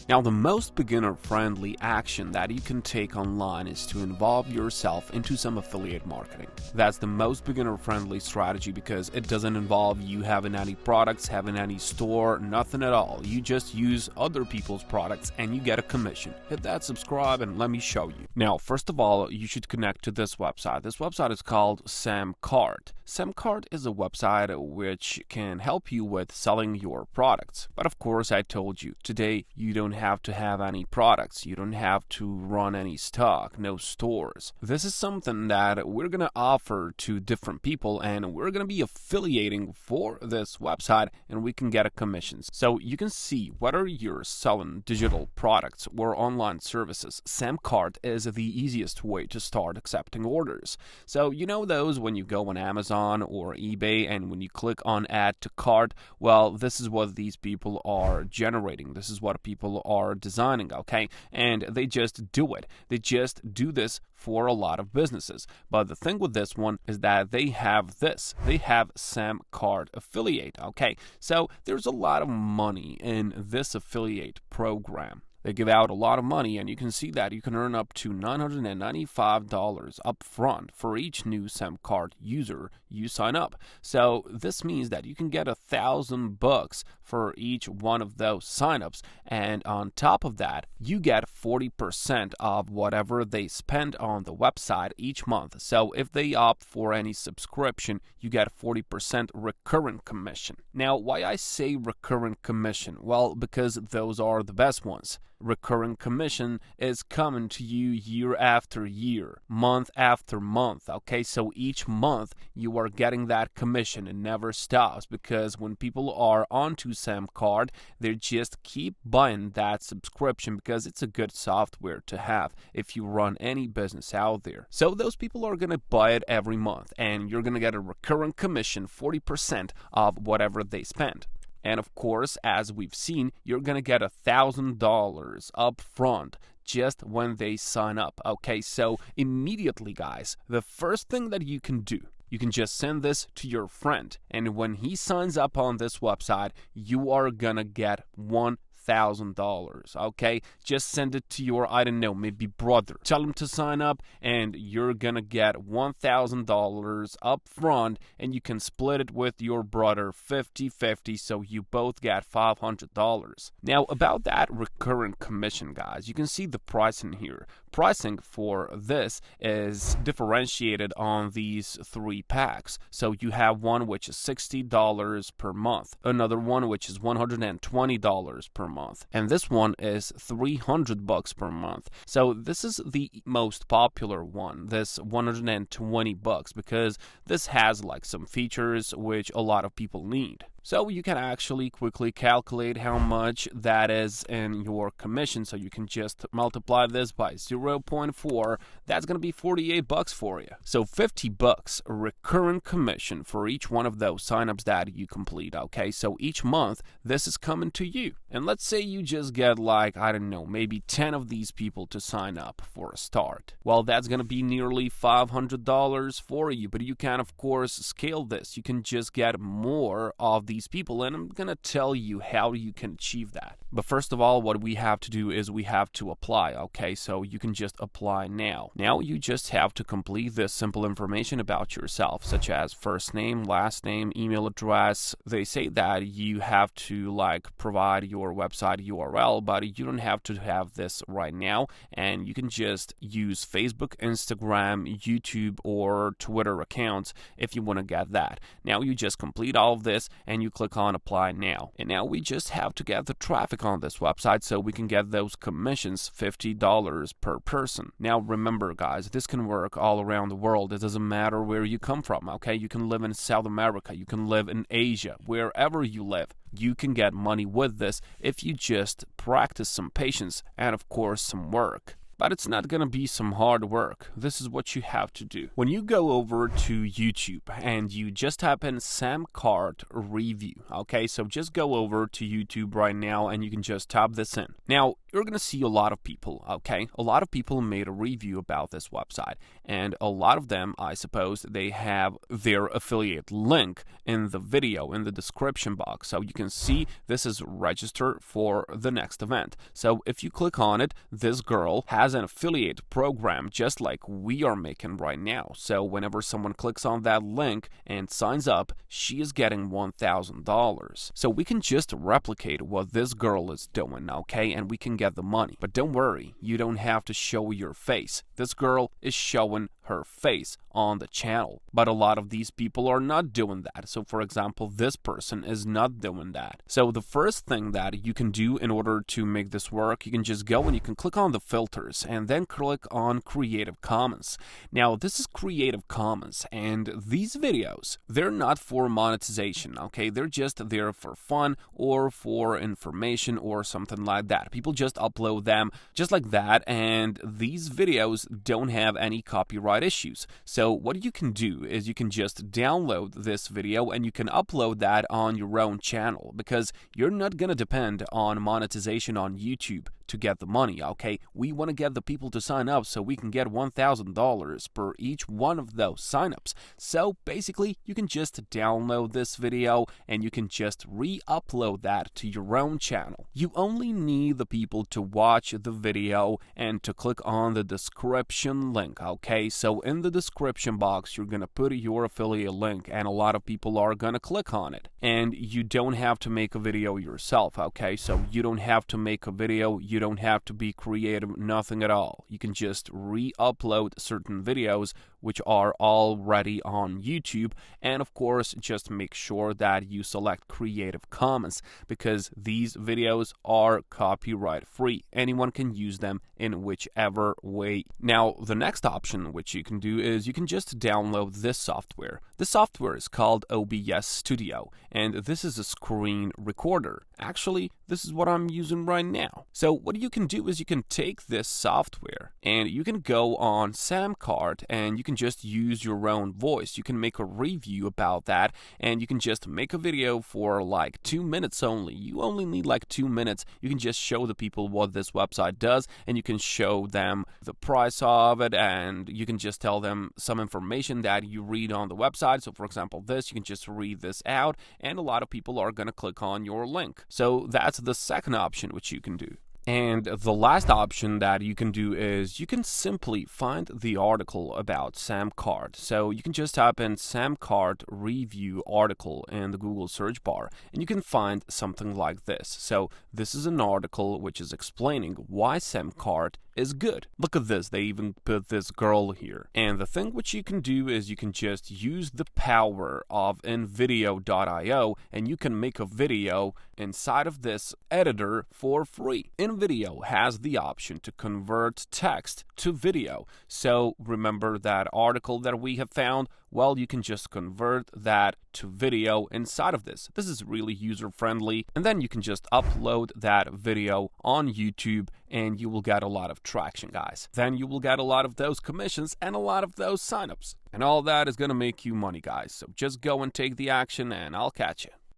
Now, the most beginner-friendly action that you can take online is to involve yourself into some affiliate marketing. That's the most beginner-friendly strategy because it doesn't involve you having any products, having any store, nothing at all. You just use other people's products and you get a commission. Hit that subscribe and let me show you. Now, first of all, you should connect to this website. This website is called Samcart. Samcart is a website which can help you with selling your products. But of course, I told you, today you don't have to have any products. You don't have to run any stock, no stores. This is something that we're going to offer to different people and we're going to be affiliating for this website and we can get a commission. So you can see whether you're selling digital products or online services, Samcart is the easiest way to start accepting orders. So you know those when you go on Amazon or eBay and when you click on add to cart, well, this is what these people are generating. This is what people are designing, okay? And they just do it. They just do this for a lot of businesses. But the thing with this one is that they have this. They have Samcart affiliate, okay? So there's a lot of money in this affiliate program. They give out a lot of money, and you can see that you can earn up to $995 up front for each new Samcart user you sign up. So this means that you can get $1,000 for each one of those signups, and on top of that, you get 40% of whatever they spend on the website each month. So if they opt for any subscription, you get 40% recurrent commission. Now, why I say recurrent commission? Well, because those are the best ones. Recurring commission is coming to you year after year, month after month, okay? So each month you are getting that commission. It never stops because when people are onto Samcart, they just keep buying that subscription because it's a good software to have if you run any business out there. So those people are going to buy it every month and you're going to get a recurring commission, 40% of whatever they spend. And of course, as we've seen, you're going to get $1,000 up front just when they sign up. Okay, so immediately, guys, the first thing that you can do, you can just send this to your friend. And when he signs up on this website, you are going to get $1,000, okay? Just send it to your, I don't know, maybe brother. Tell him to sign up and you're gonna get $1,000 up front and you can split it with your brother 50-50 so you both get $500. Now about that recurrent commission, guys, you can see the pricing here. Pricing for this is differentiated on these 3 packs. So you have one which is $60 per month, another one which is $120 per month, and this one is $300 per month. So this is the most popular one, this $120, because this has like some features which a lot of people need. So you can actually quickly calculate how much that is in your commission. So you can just multiply this by 0.4. That's going to be $48 for you. So $50 recurrent commission for each one of those signups that you complete. Okay, so each month this is coming to you. And let's say you just get like, I don't know, maybe 10 of these people to sign up for a start. Well, that's going to be nearly $500 for you. But you can, of course, scale this. You can just get more of these people, and I'm gonna tell you how you can achieve that. But first of all, what we have to do is we have to apply, okay? So you can just apply now. Now you just have to complete this simple information about yourself, such as first name, last name, email address. They say that you have to like provide your website URL, but you don't have to have this right now, and you can just use Facebook, Instagram, YouTube, or Twitter accounts if you want to get that. Now you just complete all of this and you click on apply now. And now we just have to get the traffic on this website so we can get those commissions, $50 per person. Now remember, guys, this can work all around the world. It doesn't matter where you come from, okay? You can live in South America, you can live in Asia, wherever you live. You can get money with this if you just practice some patience and, of course, some work. But it's not going to be some hard work. This is what you have to do. When you go over to YouTube and you just type in Samcart review, okay? So just go over to YouTube right now and you can just type this in. Now, you're going to see a lot of people, okay? A lot of people made a review about this website, and a lot of them, I suppose, they have their affiliate link in the video, in the description box. So you can see this is register for the next event. So if you click on it, this girl has an affiliate program just like we are making right now. So whenever someone clicks on that link and signs up, she is getting $1,000. So we can just replicate what this girl is doing, okay? And we can get the money. But don't worry, you don't have to show your face. This girl is showing her face on the channel, but a lot of these people are not doing that. So for example, this person is not doing that. So the first thing that you can do in order to make this work, you can just go and you can click on the filters and then click on Creative Commons. Now this is Creative Commons, and these videos, they're not for monetization, okay? They're just there for fun or for information or something like that. People just upload them just like that, and these videos don't have any copyright issues. So what you can do is you can just download this video and you can upload that on your own channel, because you're not going to depend on monetization on YouTube to get the money, okay? We want to get the people to sign up so we can get $1,000 per each one of those signups. So basically, you can just download this video and you can just re-upload that to your own channel. You only need the people to watch the video and to click on the description link, okay? So in the description box, you're going to put your affiliate link, and a lot of people are going to click on it. And you don't have to make a video yourself, okay? So you don't have to make a video, you don't have to be creative, nothing at all. You can just re-upload certain videos which are already on YouTube, and of course just make sure that you select Creative Commons, because these videos are copyright free. Anyone can use them in whichever way. Now the next option which you can do is you can just download this software. This software is called OBS Studio, and this is a screen recorder. Actually, this is what I'm using right now. So what you can do is you can take this software and you can go on Samcart and you can just use your own voice. You can make a review about that, and you can just make a video for like 2 minutes only. You only need like 2 minutes. You can just show the people what this website does, and you can show them the price of it, and you can just tell them some information that you read on the website. So for example, this, you can just read this out, and a lot of people are going to click on your link. So that's the second option which you can do. And the last option that you can do is you can simply find the article about Samcart. So you can just type in Samcart review article in the Google search bar, and you can find something like this. So this is an article which is explaining why Samcart is good. Look at this, they even put this girl here. And the thing which you can do is you can just use the power of InVideo.io, and you can make a video inside of this editor for free. InVideo has the option to convert text to video. So remember that article that we have found? Well, you can just convert that to video inside of this. This is really user-friendly, and then you can just upload that video on YouTube and you will get a lot of traction, guys. Then you will get a lot of those commissions and a lot of those signups. And all that is going to make you money, guys. So just go and take the action, and I'll catch you.